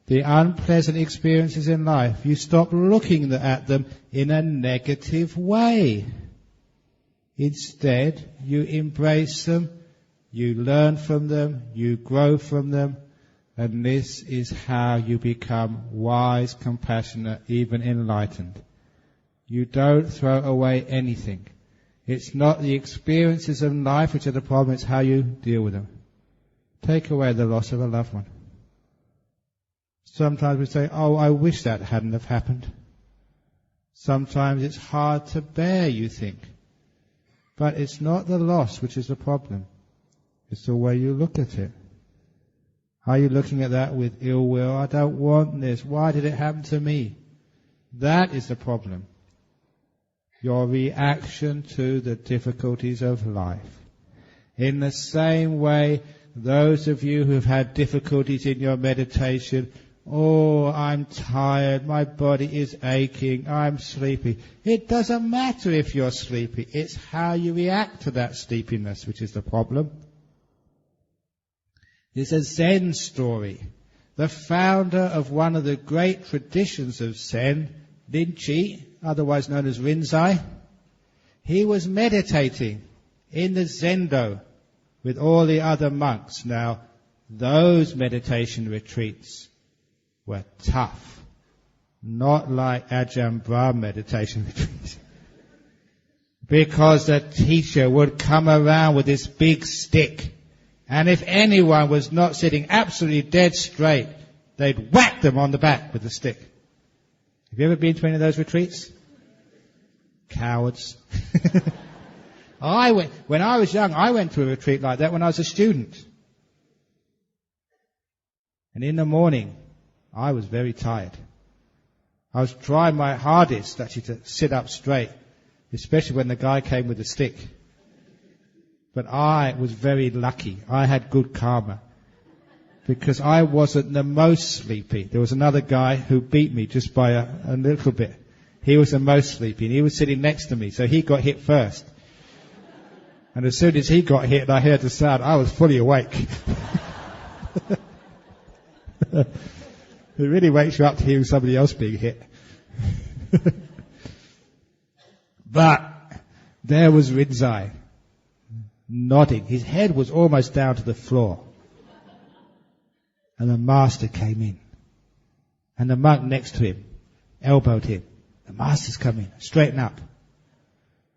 The unpleasant experiences in life, you stop looking at them in a negative way. Instead, you embrace them, you learn from them, you grow from them, and this is how you become wise, compassionate, even enlightened. You don't throw away anything. It's not the experiences of life which are the problem, it's how you deal with them. Take away the loss of a loved one. Sometimes we say, oh, I wish that hadn't have happened. Sometimes it's hard to bear, you think. But it's not the loss which is the problem. It's the way you look at it. Are you looking at that with ill will? I don't want this. Why did it happen to me? That is the problem. Your reaction to the difficulties of life. In the same way, those of you who've had difficulties in your meditation, oh, I'm tired, my body is aching, I'm sleepy. It doesn't matter if you're sleepy. It's how you react to that sleepiness which is the problem. It's a Zen story. The founder of one of the great traditions of Zen, Rinchi, otherwise known as Rinzai, he was meditating in the Zendo with all the other monks. Now, those meditation retreats were tough. Not like Ajahn Brahm meditation retreats. Because the teacher would come around with this big stick, and if anyone was not sitting absolutely dead straight, they'd whack them on the back with the stick. Have you ever been to any of those retreats? Cowards. When I was young, I went to a retreat like that when I was a student. And in the morning, I was very tired. I was trying my hardest actually to sit up straight, especially when the guy came with the stick. But I was very lucky. I had good karma. Because I wasn't the most sleepy. There was another guy who beat me just by a little bit. He was the most sleepy, and he was sitting next to me, so he got hit first. And as soon as he got hit and I heard the sound, I was fully awake. It really wakes you up to hearing somebody else being hit. But there was Rinzai, nodding. His head was almost down to the floor. And the master came in. And the monk next to him elbowed him. The master's coming. Straighten up.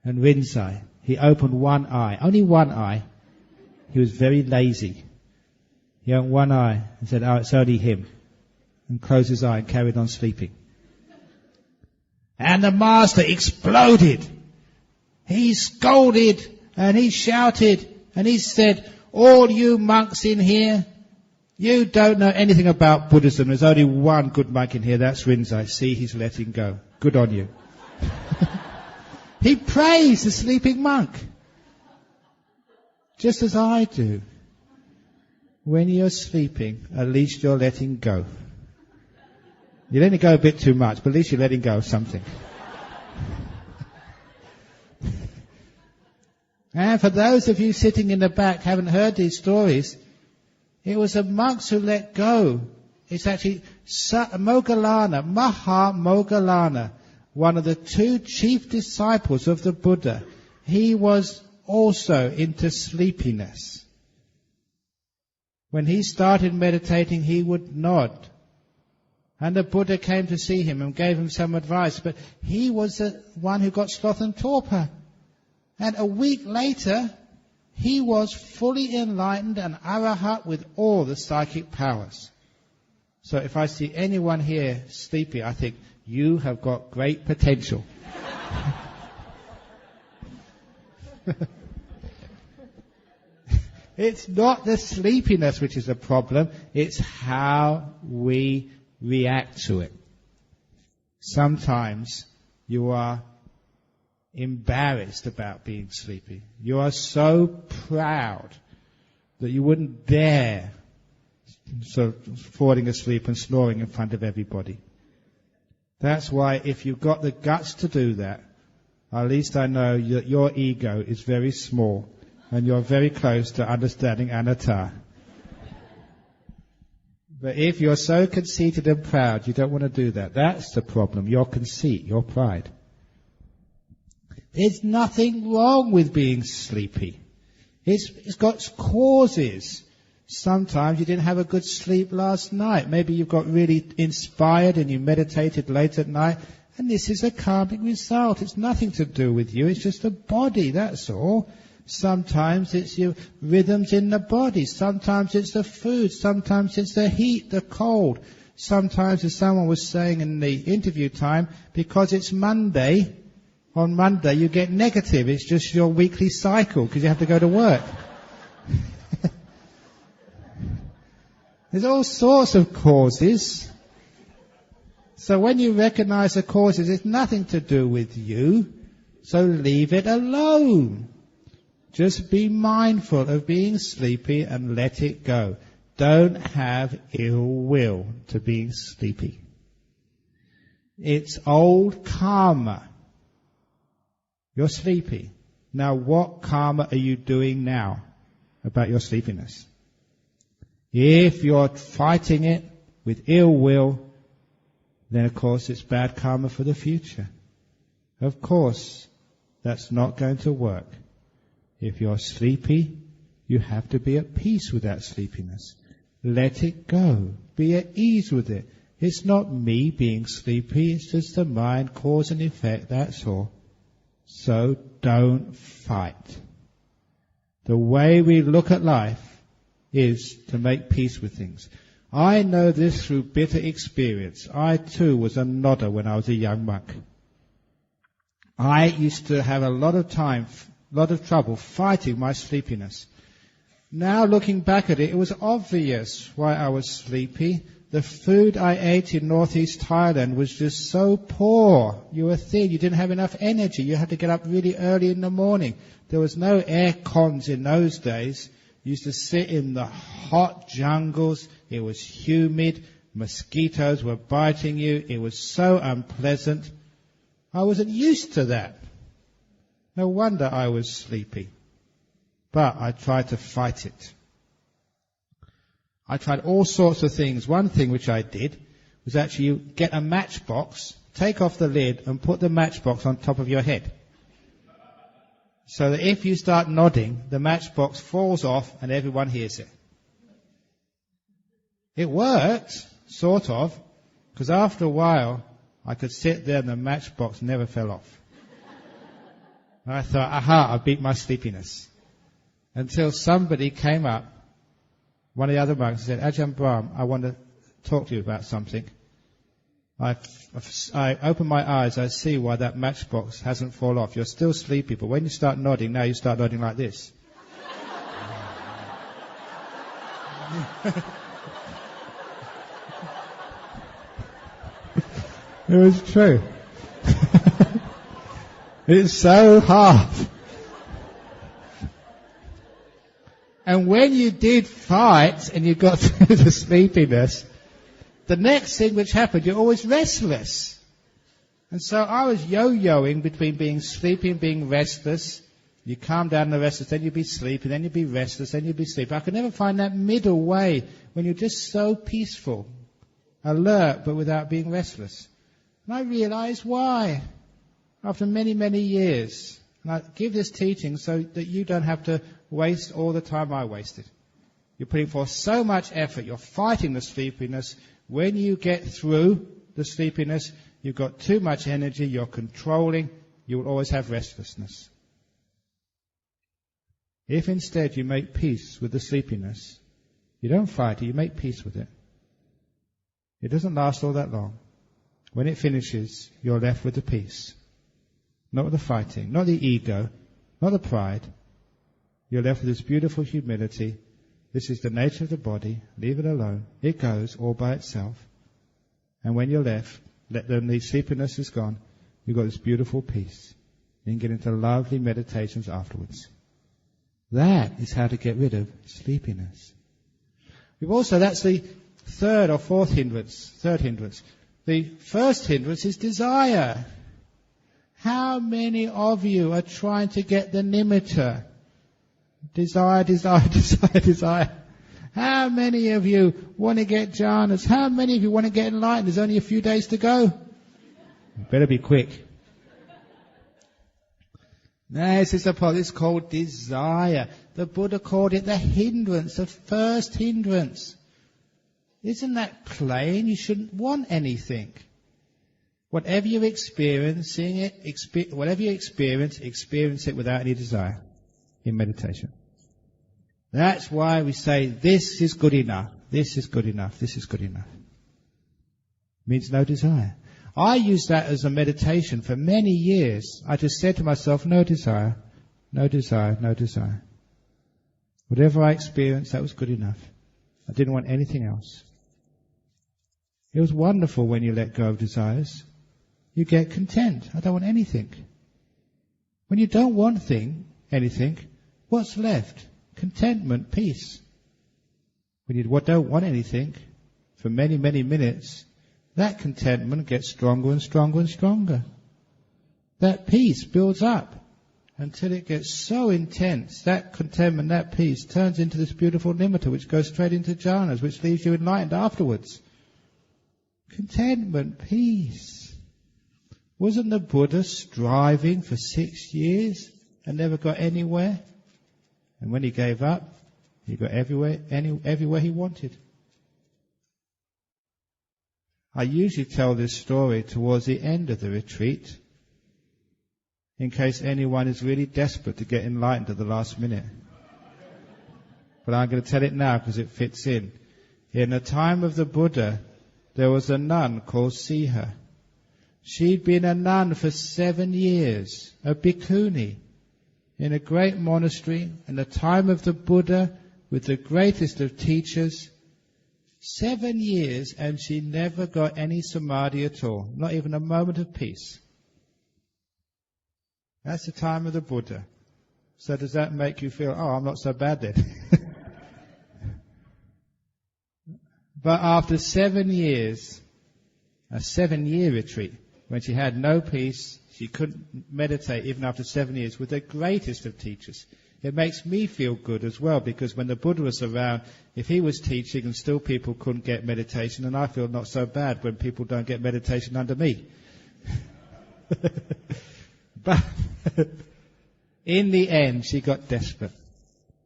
And Rinzai, he opened one eye. Only one eye. He was very lazy. He opened one eye and said, oh, it's only him. And closed his eye and carried on sleeping. And the master exploded. He scolded and he shouted and he said, all you monks in here, you don't know anything about Buddhism. There's only one good monk in here. That's Rinzai. See, he's letting go. Good on you. He praised the sleeping monk. Just as I do. When you're sleeping, at least you're letting go. You're letting go a bit too much, but at least you're letting go of something. And for those of you sitting in the back haven't heard these stories, it was the monks who let go. It's actually Moggallana, Maha Moggallana, one of the two chief disciples of the Buddha. He was also into sleepiness. When he started meditating, he would nod. And the Buddha came to see him and gave him some advice. But he was the one who got sloth and torpor. And a week later, he was fully enlightened and arahat with all the psychic powers. So if I see anyone here sleepy, I think, you have got great potential. It's not the sleepiness which is the problem, it's how we react to it. Sometimes you are embarrassed about being sleepy. You are so proud that you wouldn't dare falling asleep and snoring in front of everybody. That's why if you've got the guts to do that, at least I know that your ego is very small and you're very close to understanding anatta. But if you're so conceited and proud, you don't want to do that. That's the problem, your conceit, your pride. There's nothing wrong with being sleepy. It's got causes. Sometimes you didn't have a good sleep last night. Maybe you got really inspired and you meditated late at night. And this is a karmic result. It's nothing to do with you. It's just a body, that's all. Sometimes it's your rhythms in the body. Sometimes it's the food. Sometimes it's the heat, the cold. Sometimes, as someone was saying in the interview time, because it's Monday, on Monday you get negative. It's just your weekly cycle because you have to go to work. There's all sorts of causes. So when you recognize the causes, it's nothing to do with you. So leave it alone. Just be mindful of being sleepy and let it go. Don't have ill will to being sleepy. It's old karma. You're sleepy. Now what karma are you doing now about your sleepiness? If you're fighting it with ill will, then of course it's bad karma for the future. Of course, that's not going to work. If you're sleepy, you have to be at peace with that sleepiness. Let it go. Be at ease with it. It's not me being sleepy, it's just the mind, cause and effect, that's all. So don't fight. The way we look at life is to make peace with things. I know this through bitter experience. I too was a nodder when I was a young monk. I used to have a lot of trouble fighting my sleepiness. Now looking back at it, it was obvious why I was sleepy. The food I ate in northeast Thailand was just so poor. You were thin, you didn't have enough energy. You had to get up really early in the morning. There was no air cons in those days. You used to sit in the hot jungles. It was humid. Mosquitoes were biting you. It was so unpleasant. I wasn't used to that. No wonder I was sleepy. But I tried to fight it. I tried all sorts of things. One thing which I did was actually get a matchbox, take off the lid and put the matchbox on top of your head. So that if you start nodding, the matchbox falls off and everyone hears it. It worked, sort of, because after a while I could sit there and the matchbox never fell off. And I thought, aha, I beat my sleepiness. Until somebody came up, one of the other monks said, Ajahn Brahm, I want to talk to you about something. I open my eyes, I see why that matchbox hasn't fallen off. You're still sleepy, but when you start nodding, now you start nodding like this. It was true. It's so hard. And when you did fight and you got through the sleepiness, the next thing which happened, you're always restless. And so I was yo-yoing between being sleepy and being restless. You calm down the restless, then you'd be sleepy, then you'd be restless, then you'd be sleepy. I could never find that middle way when you're just so peaceful, alert, but without being restless. And I realized why. After many, many years. And I give this teaching so that you don't have to waste all the time I wasted. You're putting forth so much effort. You're fighting the sleepiness. When you get through the sleepiness, you've got too much energy. You're controlling. You will always have restlessness. If instead you make peace with the sleepiness, you don't fight it, you make peace with it. It doesn't last all that long. When it finishes, you're left with the peace. Not with the fighting, not the ego, not the pride. You're left with this beautiful humility. This is the nature of the body. Leave it alone. It goes all by itself. And when you're left, when the sleepiness is gone, you've got this beautiful peace. You can get into lovely meditations afterwards. That is how to get rid of sleepiness. That's the third or fourth hindrance. Third hindrance. The first hindrance is desire. How many of you are trying to get the nimitta? Desire, desire, desire, desire. How many of you want to get jhanas? How many of you want to get enlightened? There's only a few days to go. You better be quick. No, this is called desire. The Buddha called it the hindrance, the first hindrance. Isn't that plain? You shouldn't want anything. Whatever you're experiencing whatever you experience it without any desire in meditation. That's why we say, this is good enough, this is good enough, this is good enough. Means no desire. I used that as a meditation for many years. I just said to myself, no desire, no desire, no desire. Whatever I experienced, that was good enough. I didn't want anything else. It was wonderful when you let go of desires. You get content. I don't want anything. When you don't want anything, what's left? Contentment, peace. When you don't want anything for many, many minutes, that contentment gets stronger and stronger and stronger. That peace builds up until it gets so intense. That contentment, that peace turns into this beautiful nimitta which goes straight into jhanas, which leaves you enlightened afterwards. Contentment, peace. Wasn't the Buddha striving for 6 years and never got anywhere? And when he gave up, he got everywhere he wanted. I usually tell this story towards the end of the retreat, in case anyone is really desperate to get enlightened at the last minute. But I'm going to tell it now because it fits in. In the time of the Buddha, there was a nun called Siha. She'd been a nun for 7 years, a bhikkhuni, in a great monastery in the time of the Buddha with the greatest of teachers. 7 years, and she never got any samadhi at all, not even a moment of peace. That's the time of the Buddha. So does that make you feel, oh, I'm not so bad then? But after 7 years, a 7-year retreat, when she had no peace, she couldn't meditate even after 7 years with the greatest of teachers. It makes me feel good as well, because when the Buddha was around, if he was teaching and still people couldn't get meditation, and I feel not so bad when people don't get meditation under me. But in the end, she got desperate.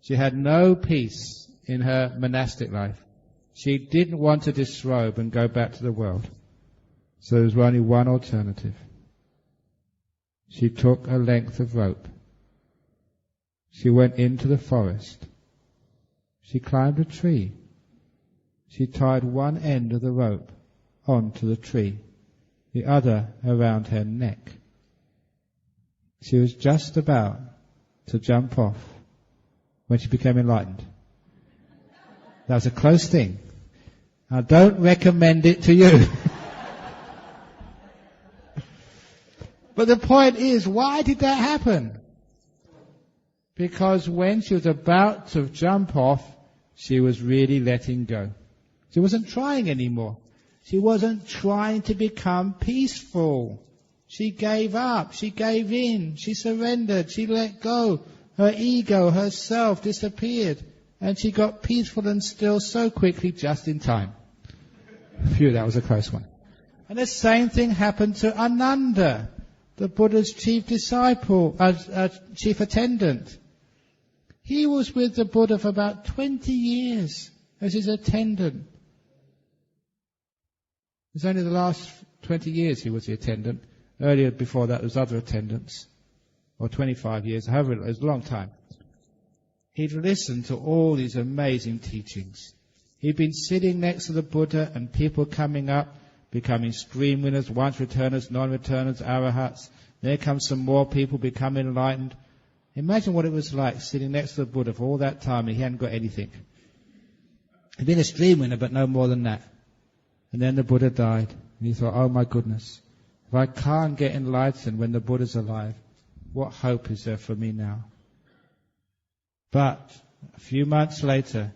She had no peace in her monastic life. She didn't want to disrobe and go back to the world. So there was only one alternative. She took a length of rope. She went into the forest. She climbed a tree. She tied one end of the rope onto the tree, the other around her neck. She was just about to jump off when she became enlightened. That was a close thing. I don't recommend it to you. But the point is, why did that happen? Because when she was about to jump off, she was really letting go. She wasn't trying anymore. She wasn't trying to become peaceful. She gave up. She gave in. She surrendered. She let go. Her ego, herself, disappeared. And she got peaceful and still so quickly, just in time. Phew, that was a close one. And the same thing happened to Ananda, the Buddha's chief disciple, chief attendant. He was with the Buddha for about 20 years as his attendant. It's only the last 20 years he was the attendant. Earlier, before that, there was other attendants. Or 25 years, however, it was a long time. He'd listened to all these amazing teachings. He'd been sitting next to the Buddha and people coming up, becoming stream winners, once returners, non-returners, arahats. There comes some more people becoming enlightened. Imagine what it was like sitting next to the Buddha for all that time and he hadn't got anything. He'd been a stream winner, but no more than that. And then the Buddha died. And he thought, oh my goodness, if I can't get enlightened when the Buddha's alive, what hope is there for me now? But a few months later,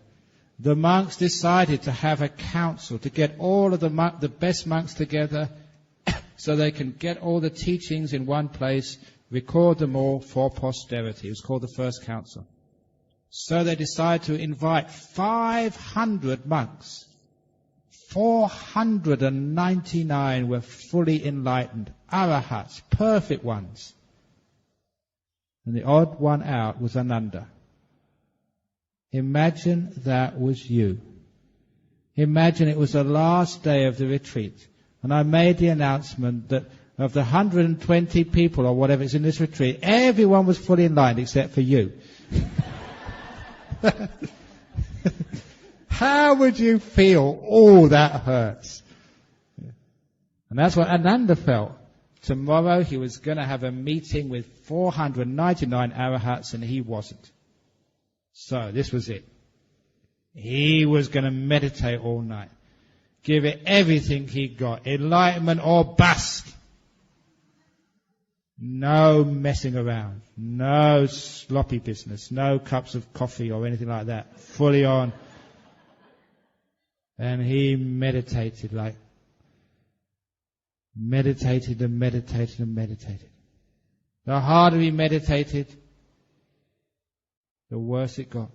the monks decided to have a council to get all of the best monks together so they can get all the teachings in one place, record them all for posterity. It was called the First Council. So they decided to invite 500 monks. 499 were fully enlightened, arahats, perfect ones. And the odd one out was Ananda. Imagine that was you. Imagine it was the last day of the retreat, and I made the announcement that of the 120 people or whatever is in this retreat, everyone was fully enlightened except for you. How would you feel? Oh, that hurts. And that's what Ananda felt. Tomorrow he was going to have a meeting with 499 arahats and he wasn't. So this was it. He was going to meditate all night. Give it everything he got. Enlightenment or bust. No messing around. No sloppy business. No cups of coffee or anything like that. Fully on. And he meditated and meditated. The harder he meditated, the worse it got.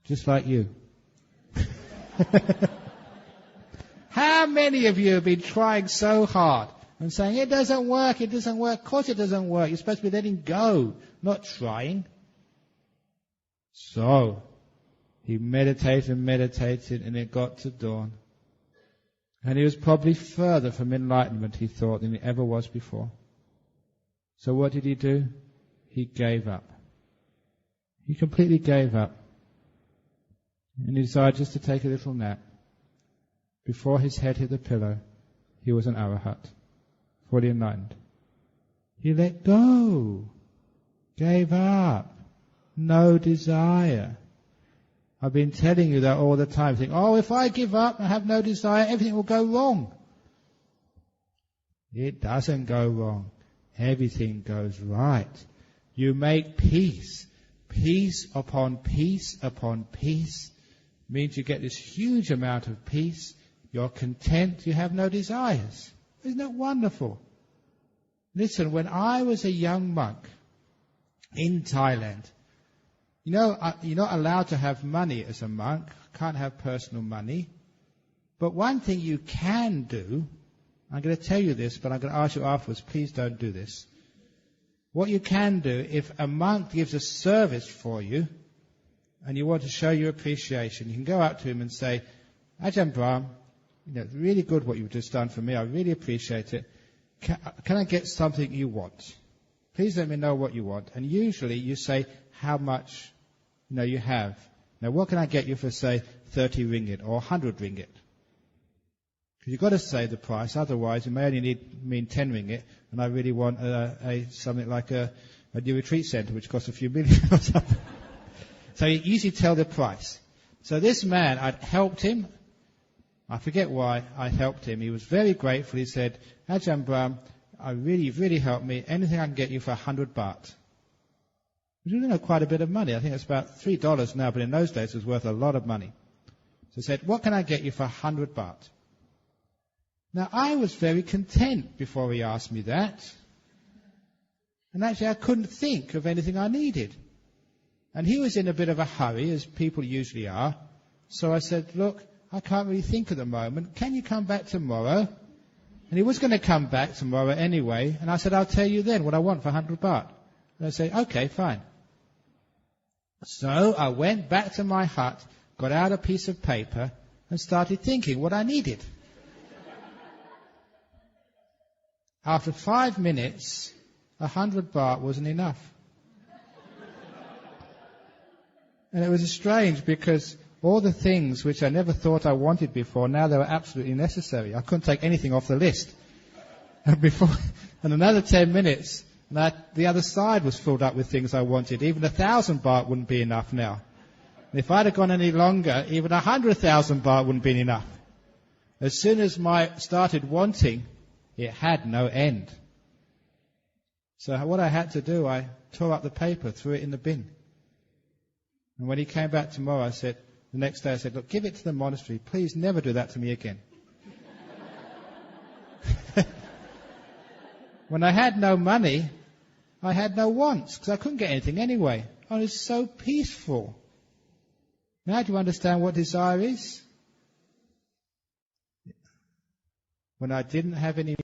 Just like you. How many of you have been trying so hard and saying, it doesn't work. Of course it doesn't work. You're supposed to be letting go, not trying. So, he meditated, and it got to dawn. And he was probably further from enlightenment, he thought, than he ever was before. So what did he do? He gave up. He completely gave up. And he decided just to take a little nap. Before his head hit the pillow, he was an arahat, fully enlightened. He let go. Gave up. No desire. I've been telling you that all the time. Think, if I give up and have no desire, everything will go wrong. It doesn't go wrong. Everything goes right. You make peace. Peace upon peace upon peace means you get this huge amount of peace. You're content. You have no desires. Isn't that wonderful? Listen, when I was a young monk in Thailand, you're not allowed to have money as a monk. Can't have personal money. But one thing you can do, I'm going to tell you this, but I'm going to ask you afterwards, please don't do this. What you can do, if a monk gives a service for you, and you want to show your appreciation, you can go up to him and say, Ajahn Brahm, really good what you've just done for me. I really appreciate it. Can I get something you want? Please let me know what you want. And usually you say how much you have. Now, what can I get you for, say, 30 ringgit or 100 ringgit? Because you've got to say the price, otherwise you may only mean 10 ringgit, and I really want something like a new retreat centre, which costs a few million or something. So you usually tell the price. So this man, I'd helped him. I forget why I helped him. He was very grateful. He said, Ajahn Brahm, you've really helped me. Anything I can get you for 100 baht. Which is quite a bit of money. I think it's about $3 now, but in those days it was worth a lot of money. So he said, what can I get you for 100 baht? Now, I was very content before he asked me that. And actually, I couldn't think of anything I needed. And he was in a bit of a hurry, as people usually are. So I said, look, I can't really think at the moment. Can you come back tomorrow? And he was going to come back tomorrow anyway. And I said, I'll tell you then what I want for 100 baht. And I said, okay, fine. So I went back to my hut, got out a piece of paper, and started thinking what I needed. After 5 minutes, 100 baht wasn't enough. And it was strange because all the things which I never thought I wanted before, now they were absolutely necessary. I couldn't take anything off the list. And another 10 minutes, the other side was filled up with things I wanted. Even 1,000 baht wouldn't be enough now. And if I'd have gone any longer, even 100,000 baht wouldn't be enough. As soon as I started wanting, it had no end. So what I had to do, I tore up the paper, threw it in the bin. And when he came back tomorrow, the next day I said, look, give it to the monastery. Please never do that to me again. When I had no money, I had no wants, because I couldn't get anything anyway. Oh, it's so peaceful. Now do you understand what desire is? When I didn't have any